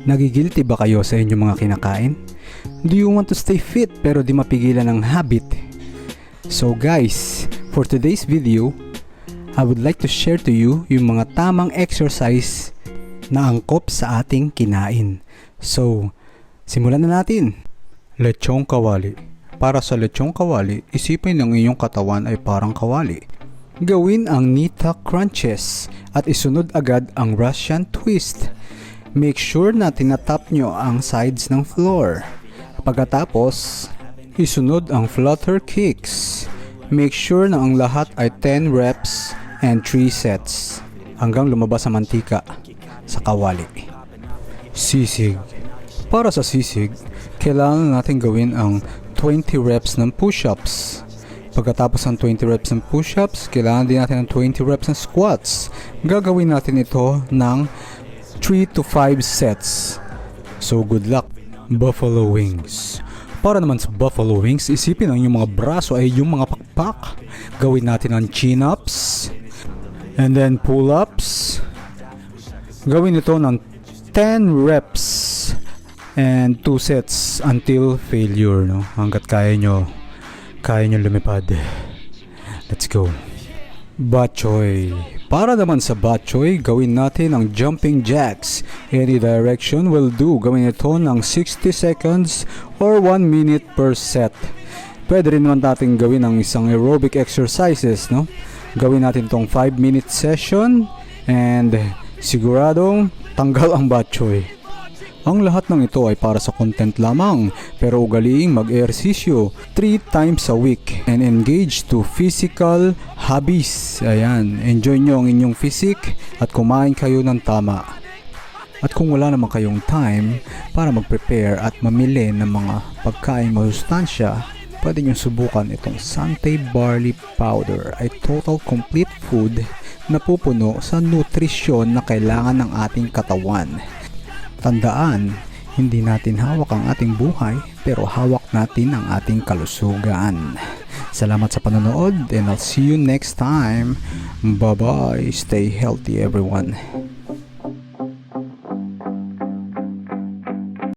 Nagigilty ba kayo sa inyong mga kinakain? Do you want to stay fit pero di mapigilan ng habit? So guys, for today's video, I would like to share to you yung mga tamang exercise na angkop sa ating kinain. So, simulan na natin. Lechong kawali. Para sa lechong kawali, isipin ng iyong katawan ay parang kawali. Gawin ang Nita Crunches at isunod agad ang Russian Twist. Make sure na tinatap nyo ang sides ng floor. Pagkatapos, isunod ang Flutter Kicks. Make sure na ang lahat ay 10 reps and 3 sets hanggang lumabas ang mantika sa kawali. Sisig. Para sa sisig, kailangan natin gawin ang 20 reps ng push-ups. Pagkatapos ng 20 reps ng push-ups, kailangan din natin ng 20 reps ng squats. Gagawin natin ito ng 3 to 5 sets. So good luck. Buffalo wings. Para naman sa buffalo wings, isipin ang yung mga braso ay yung mga pakpak. Gawin natin ang chin-ups and then pull-ups. Gawin ito ng 10 reps and 2 sets until failure, no? Hanggat kaya nyo lumipad. Let's go. Bok choy. Para naman sa bok choy, gawin natin ang jumping jacks. Any direction will do. Gawin ito ng 60 seconds or 1 minute per set. Pwede rin naman natin gawin ang isang aerobic exercises, no? Gawin natin tong 5-minute session and siguradong tanggal ang bok choy. Ang lahat ng ito ay para sa content lamang, pero ugaliing mag-ehersisyo 3 times a week and engage to physical hobbies. Ayan, enjoy nyo ang inyong physique at kumain kayo ng tama. At kung wala naman kayong time para mag-prepare at mamili ng mga pagkain masustansya, pwede nyo subukan itong Sante Barley Powder, ay total complete food na pupuno sa nutrisyon na kailangan ng ating katawan. Tandaan, hindi natin hawak ang ating buhay, pero hawak natin ang ating kalusugan. Salamat sa panonood and I'll see you next time. Bye-bye. Stay healthy everyone.